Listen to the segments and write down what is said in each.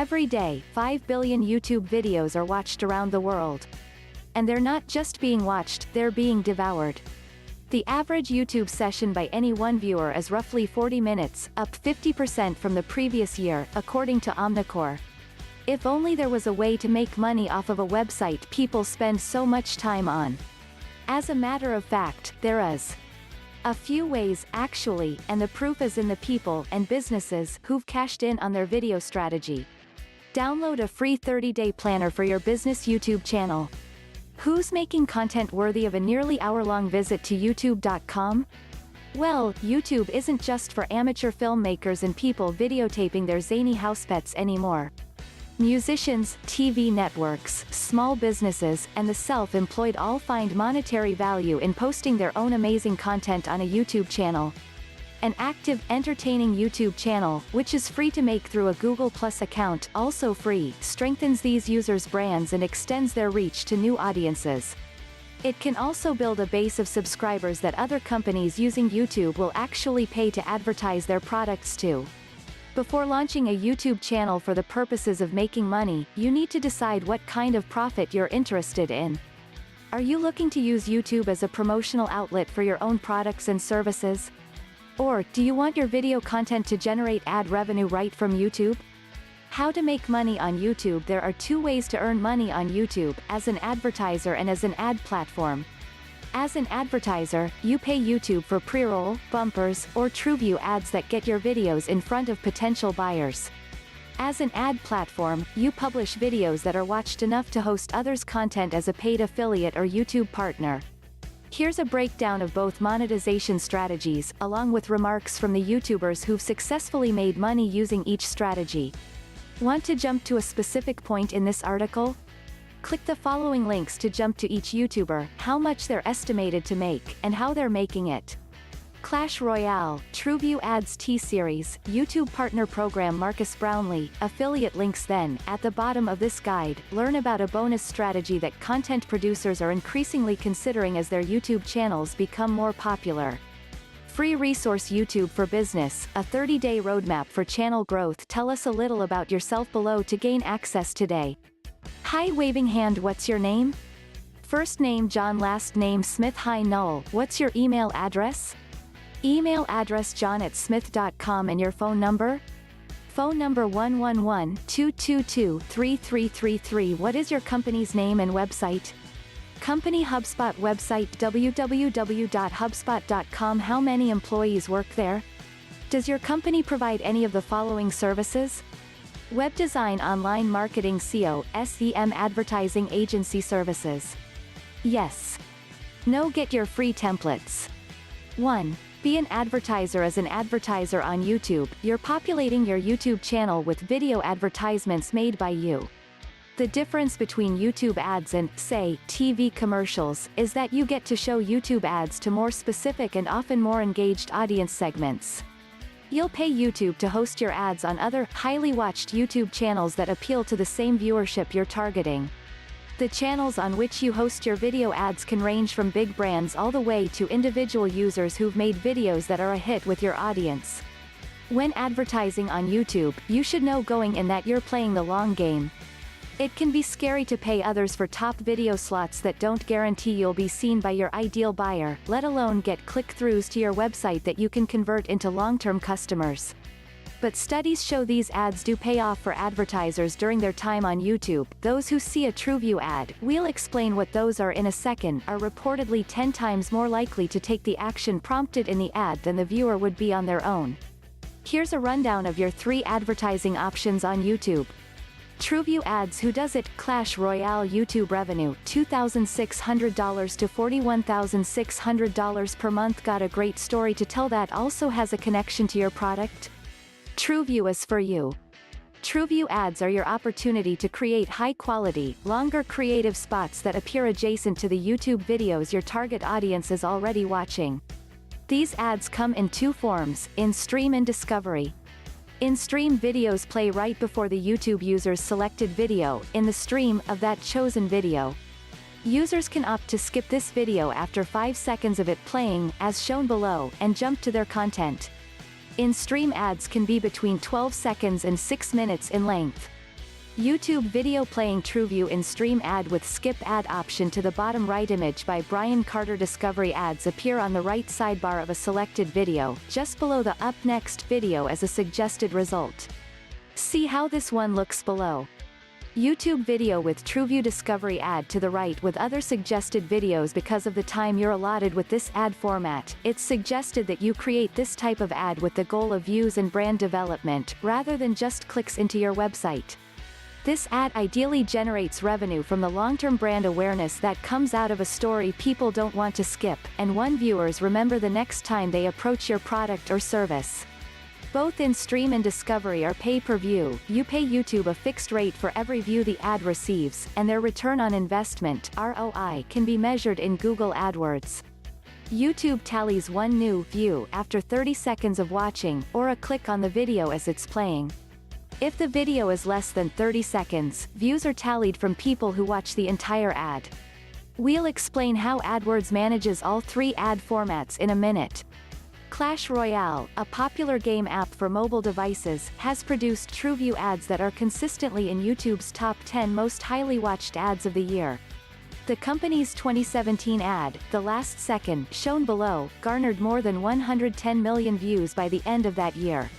Every day, 5 billion YouTube videos are watched around the world. And they're not just being watched, they're being devoured. The average YouTube session by any one viewer is roughly 40 minutes, up 50% from the previous year, according to Omnicore. If only there was a way to make money off of a website people spend so much time on. As a matter of fact, there is. A few ways, actually, and the proof is in the people and businesses who've cashed in on their video strategy. Download a free 30-day planner for your business YouTube channel. Who's making content worthy of a nearly hour-long visit to YouTube.com? Well, YouTube isn't just for amateur filmmakers and people videotaping their zany house pets anymore. Musicians, TV networks, small businesses, and the self-employed all find monetary value in posting their own amazing content on a YouTube channel. An active, entertaining YouTube channel, which is free to make through a Google Plus account, also free, strengthens these users' brands and extends their reach to new audiences. It can also build a base of subscribers that other companies using YouTube will actually pay to advertise their products to. Before launching a YouTube channel for the purposes of making money, you need to decide what kind of profit you're interested in. Are you looking to use YouTube as a promotional outlet for your own products and services? Or, do you want your video content to generate ad revenue right from YouTube? How to make money on YouTube? There are two ways to earn money on YouTube, as an advertiser and as an ad platform. As an advertiser, you pay YouTube for pre-roll, bumpers, or TrueView ads that get your videos in front of potential buyers. As an ad platform, you publish videos that are watched enough to host others' content as a paid affiliate or YouTube partner. Here's a breakdown of both monetization strategies, along with remarks from the YouTubers who've successfully made money using each strategy. Want to jump to a specific point in this article? Click the following links to jump to each YouTuber, how much they're estimated to make, and how they're making it. Clash Royale, TrueView Ads T-Series, YouTube Partner Program. Marcus Brownlee, affiliate links. Then, at the bottom of this guide, learn about a bonus strategy that content producers are increasingly considering as their YouTube channels become more popular. Free resource YouTube for Business, a 30-day roadmap for channel growth. Tell us a little about yourself below to gain access today. Hi, waving hand. What's your name? First name John, last name Smith. Hi Null, what's your email address? Email address john@smith.com. And your phone number? Phone number 111-222-3333. What is your company's name and website? Company HubSpot website www.hubspot.com. How many employees work there? Does your company provide any of the following services? Web design, online marketing, SEO, SEM, advertising, agency services. Yes. No. Get your free templates. 1. Be an advertiser. As an advertiser on YouTube, you're populating your YouTube channel with video advertisements made by you. The difference between YouTube ads and, say, TV commercials, is that you get to show YouTube ads to more specific and often more engaged audience segments. You'll pay YouTube to host your ads on other, highly watched YouTube channels that appeal to the same viewership you're targeting. The channels on which you host your video ads can range from big brands all the way to individual users who've made videos that are a hit with your audience. When advertising on YouTube, you should know going in that you're playing the long game. It can be scary to pay others for top video slots that don't guarantee you'll be seen by your ideal buyer, let alone get click-throughs to your website that you can convert into long-term customers. But studies show these ads do pay off for advertisers during their time on YouTube. Those who see a TrueView ad, we'll explain what those are in a second, are reportedly 10 times more likely to take the action prompted in the ad than the viewer would be on their own. Here's a rundown of your 3 advertising options on YouTube. TrueView ads. Who does it? Clash Royale. YouTube revenue, $2,600 to $41,600 per month. Got a great story to tell that also has a connection to your product? TrueView is for you. TrueView ads are your opportunity to create high-quality, longer creative spots that appear adjacent to the YouTube videos your target audience is already watching. These ads come in 2 forms, in-stream and discovery. In-stream videos play right before the YouTube user's selected video, in the stream of that chosen video. Users can opt to skip this video after 5 seconds of it playing, as shown below, and jump to their content. In-stream ads can be between 12 seconds and 6 minutes in length. YouTube video playing TrueView in stream ad with skip ad option to the bottom right. Image by Brian Carter. Discovery ads appear on the right sidebar of a selected video, just below the Up Next video as a suggested result. See how this one looks below. YouTube video with TrueView discovery ad to the right with other suggested videos. Because of the time you're allotted with this ad format, it's suggested that you create this type of ad with the goal of views and brand development, rather than just clicks into your website. This ad ideally generates revenue from the long-term brand awareness that comes out of a story people don't want to skip, and one viewers remember the next time they approach your product or service. Both in-stream and discovery are pay-per-view. You pay YouTube a fixed rate for every view the ad receives, and their return on investment (ROI) can be measured in Google AdWords. YouTube tallies one new view after 30 seconds of watching, or a click on the video as it's playing. If the video is less than 30 seconds, views are tallied from people who watch the entire ad. We'll explain how AdWords manages all three ad formats in a minute. Clash Royale, a popular game app for mobile devices, has produced TrueView ads that are consistently in YouTube's top 10 most highly watched ads of the year. The company's 2017 ad, The Last Second, shown below, garnered more than 110 million views by the end of that year.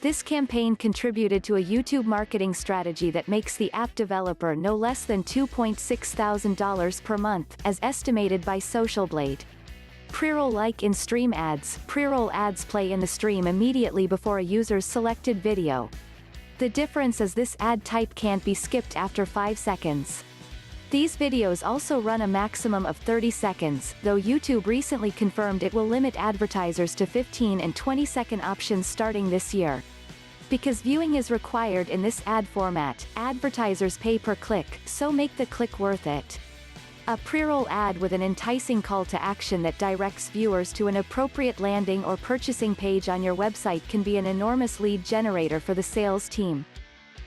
This campaign contributed to a YouTube marketing strategy that makes the app developer no less than $2,600 per month, as estimated by SocialBlade. Pre-roll. Like in stream ads, pre-roll ads play in the stream immediately before a user's selected video. The difference is this ad type can't be skipped after 5 seconds. These videos also run a maximum of 30 seconds, though YouTube recently confirmed it will limit advertisers to 15 and 20-second options starting this year. Because viewing is required in this ad format, advertisers pay per click, so make the click worth it. A pre-roll ad with an enticing call to action that directs viewers to an appropriate landing or purchasing page on your website can be an enormous lead generator for the sales team.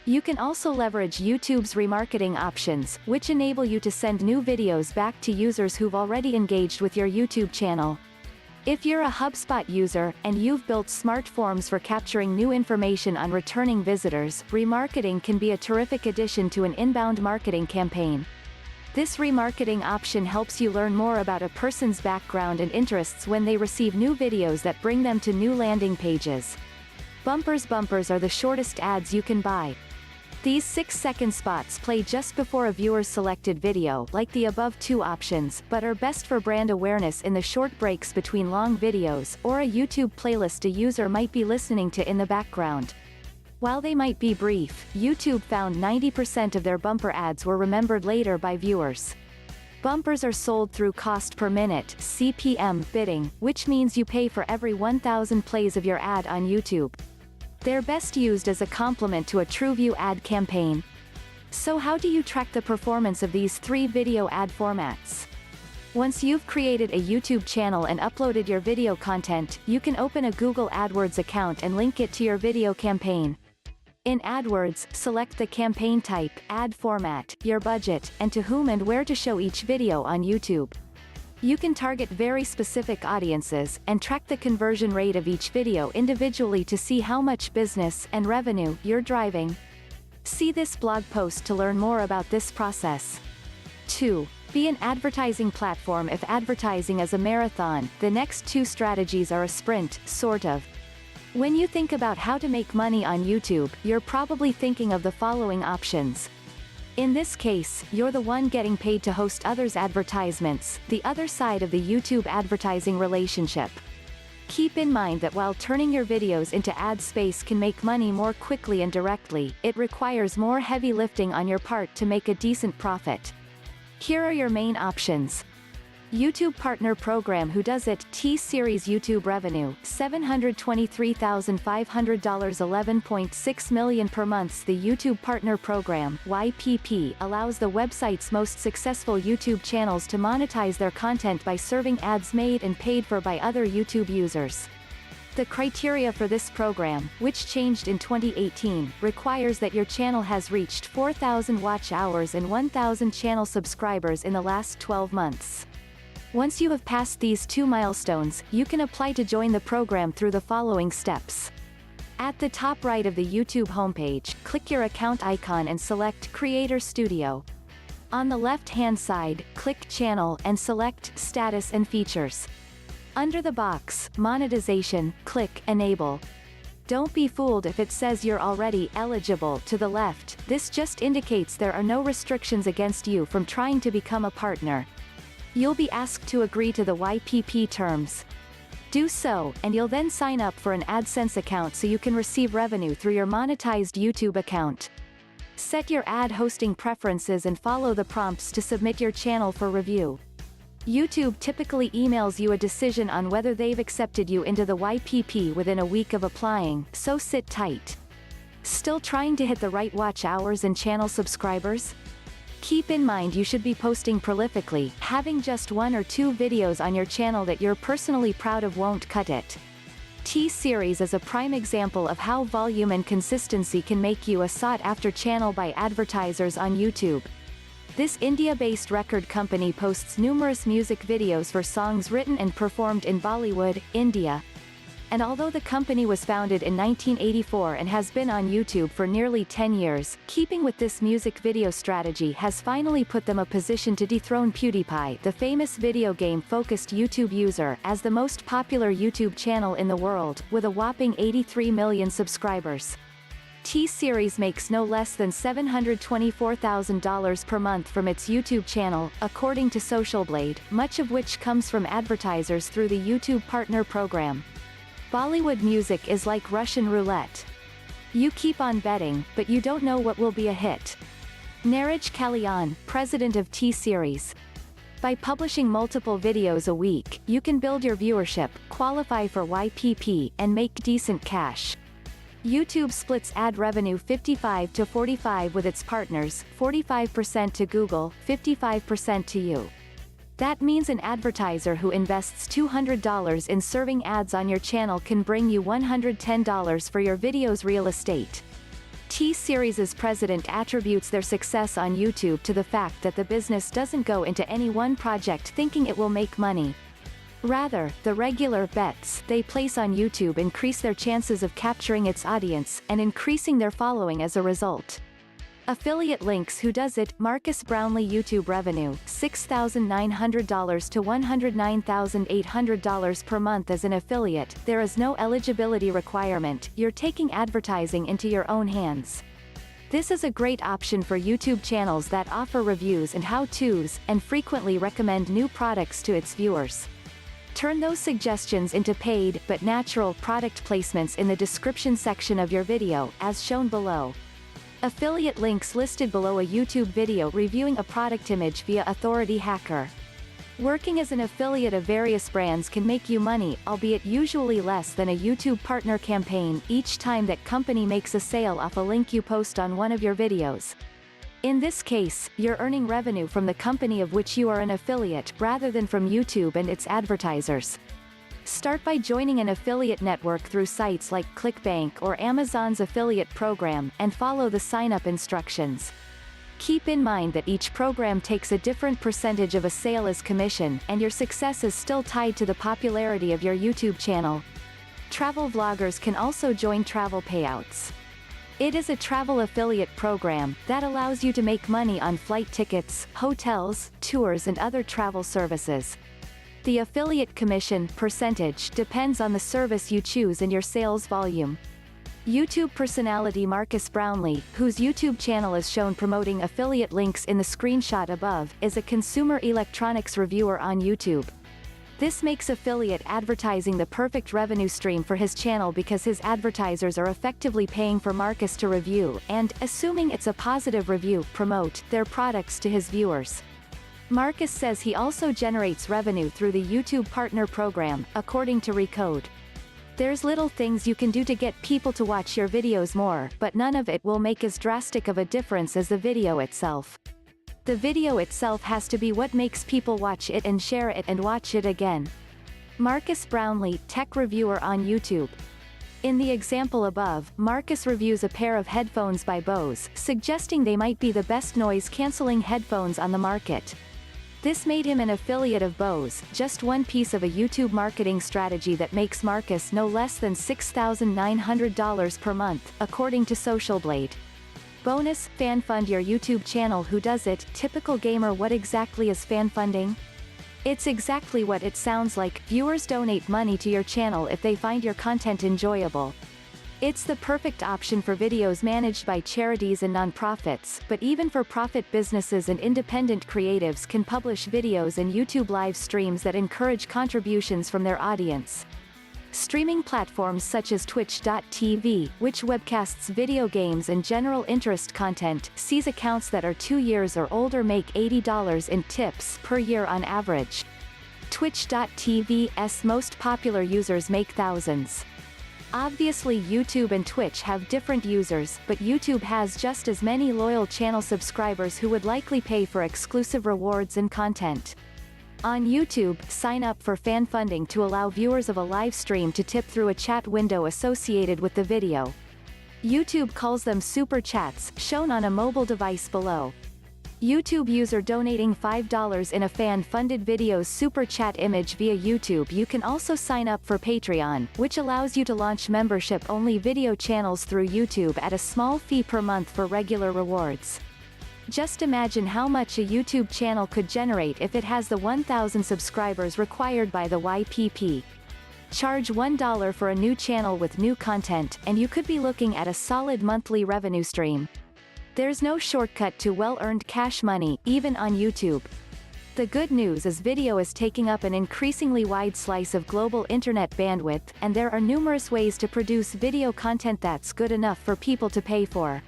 You can also leverage YouTube's remarketing options, which enable you to send new videos back to users who've already engaged with your YouTube channel. If you're a HubSpot user, and you've built smart forms for capturing new information on returning visitors, remarketing can be a terrific addition to an inbound marketing campaign. This remarketing option helps you learn more about a person's background and interests when they receive new videos that bring them to new landing pages. Bumpers. Bumpers are the shortest ads you can buy. These 6-second spots play just before a viewer's selected video, like the above two options, but are best for brand awareness in the short breaks between long videos, or a YouTube playlist a user might be listening to in the background. While they might be brief, YouTube found 90% of their bumper ads were remembered later by viewers. Bumpers are sold through cost per minute (CPM) bidding, which means you pay for every 1,000 plays of your ad on YouTube. They're best used as a complement to a TrueView ad campaign. So how do you track the performance of these three video ad formats? Once you've created a YouTube channel and uploaded your video content, you can open a Google AdWords account and link it to your video campaign. In AdWords, select the campaign type, ad format, your budget, and to whom and where to show each video on YouTube. You can target very specific audiences, and track the conversion rate of each video individually to see how much business and revenue you're driving. See this blog post to learn more about this process. 2. Be an advertising platform. If advertising is a marathon, the next two strategies are a sprint, sort of. When you think about how to make money on YouTube, you're probably thinking of the following options. In this case, you're the one getting paid to host others' advertisements, the other side of the YouTube advertising relationship. Keep in mind that while turning your videos into ad space can make money more quickly and directly, it requires more heavy lifting on your part to make a decent profit. Here are your main options. YouTube Partner Program. Who does it? T-Series YouTube revenue, $723,500, $11.6 million per month. The YouTube Partner Program, YPP, allows the website's most successful YouTube channels to monetize their content by serving ads made and paid for by other YouTube users. The criteria for this program, which changed in 2018, requires that your channel has reached 4,000 watch hours and 1,000 channel subscribers in the last 12 months. Once you have passed these two milestones, you can apply to join the program through the following steps. At the top right of the YouTube homepage, click your account icon and select Creator Studio. On the left-hand side, click Channel and select Status and Features. Under the box, Monetization, click Enable. Don't be fooled if it says you're already eligible to the left. This just indicates there are no restrictions against you from trying to become a partner. You'll be asked to agree to the YPP terms. Do so, and you'll then sign up for an AdSense account so you can receive revenue through your monetized YouTube account. Set your ad hosting preferences and follow the prompts to submit your channel for review. YouTube typically emails you a decision on whether they've accepted you into the YPP within a week of applying, so sit tight. Still trying to hit the right watch hours and channel subscribers? Keep in mind you should be posting prolifically. Having just 1 or 2 videos on your channel that you're personally proud of won't cut it. T-Series is a prime example of how volume and consistency can make you a sought-after channel by advertisers on YouTube. This India-based record company posts numerous music videos for songs written and performed in Bollywood, India. And although the company was founded in 1984 and has been on YouTube for nearly 10 years, keeping with this music video strategy has finally put them a position to dethrone PewDiePie, the famous video game-focused YouTube user, as the most popular YouTube channel in the world, with a whopping 83 million subscribers. T-Series makes no less than $724,000 per month from its YouTube channel, according to Social Blade, much of which comes from advertisers through the YouTube Partner Program. Bollywood music is like Russian roulette. You keep on betting, but you don't know what will be a hit. Neeraj Kalyan, president of T-Series. By publishing multiple videos a week, you can build your viewership, qualify for YPP, and make decent cash. YouTube splits ad revenue 55-45 with its partners, 45% to Google, 55% to you. That means an advertiser who invests $200 in serving ads on your channel can bring you $110 for your video's real estate. T-Series' president attributes their success on YouTube to the fact that the business doesn't go into any one project thinking it will make money. Rather, the regular bets they place on YouTube increase their chances of capturing its audience, and increasing their following as a result. Affiliate links. Who does it? Marcus Brownlee. YouTube revenue, $6,900 to $109,800 per month as an affiliate. There is no eligibility requirement, you're taking advertising into your own hands. This is a great option for YouTube channels that offer reviews and how-tos, and frequently recommend new products to its viewers. Turn those suggestions into paid, but natural, product placements in the description section of your video, as shown below. Affiliate links listed below a YouTube video reviewing a product image via Authority Hacker. Working as an affiliate of various brands can make you money, albeit usually less than a YouTube partner campaign, each time that company makes a sale off a link you post on one of your videos. In this case, you're earning revenue from the company of which you are an affiliate, rather than from YouTube and its advertisers. Start by joining an affiliate network through sites like ClickBank or Amazon's affiliate program, and follow the sign-up instructions. Keep in mind that each program takes a different percentage of a sale as commission, and your success is still tied to the popularity of your YouTube channel. Travel vloggers can also join travel payouts. It is a travel affiliate program that allows you to make money on flight tickets, hotels, tours and other travel services. The affiliate commission percentage depends on the service you choose and your sales volume. YouTube personality Marcus Brownlee, whose YouTube channel is shown promoting affiliate links in the screenshot above, is a consumer electronics reviewer on YouTube. This makes affiliate advertising the perfect revenue stream for his channel because his advertisers are effectively paying for Marcus to review and, assuming it's a positive review, promote their products to his viewers. Marcus says he also generates revenue through the YouTube Partner Program, according to Recode. There's little things you can do to get people to watch your videos more, but none of it will make as drastic of a difference as the video itself. The video itself has to be what makes people watch it and share it and watch it again. Marcus Brownlee, tech reviewer on YouTube. In the example above, Marcus reviews a pair of headphones by Bose, suggesting they might be the best noise-canceling headphones on the market. This made him an affiliate of Bose, just one piece of a YouTube marketing strategy that makes Marcus no less than $6,900 per month, according to Social Blade. Bonus, fan fund your YouTube channel. Who does it? Typical gamer. What exactly is fan funding? It's exactly what it sounds like. Viewers donate money to your channel if they find your content enjoyable. It's the perfect option for videos managed by charities and nonprofits, but even for-profit businesses and independent creatives can publish videos and YouTube live streams that encourage contributions from their audience. Streaming platforms such as Twitch.tv, which webcasts video games and general interest content, sees accounts that are 2 years or older make $80 in tips per year on average. Twitch.tv's most popular users make thousands. Obviously YouTube and Twitch have different users, but YouTube has just as many loyal channel subscribers who would likely pay for exclusive rewards and content. On YouTube, sign up for fan funding to allow viewers of a live stream to tip through a chat window associated with the video. YouTube calls them super chats, shown on a mobile device below. YouTube user donating $5 in a fan-funded video's super chat image via YouTube. You can also sign up for Patreon, which allows you to launch membership-only video channels through YouTube at a small fee per month for regular rewards. Just imagine how much a YouTube channel could generate if it has the 1,000 subscribers required by the YPP. Charge $1 for a new channel with new content, and you could be looking at a solid monthly revenue stream. There's no shortcut to well-earned cash money, even on YouTube. The good news is video is taking up an increasingly wide slice of global internet bandwidth, and there are numerous ways to produce video content that's good enough for people to pay for.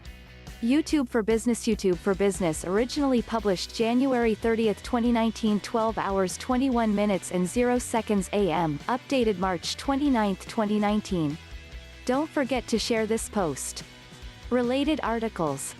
YouTube for Business originally published January 30, 2019 12 hours 21 minutes and 0 seconds AM, updated March 29, 2019. Don't forget to share this post. Related articles.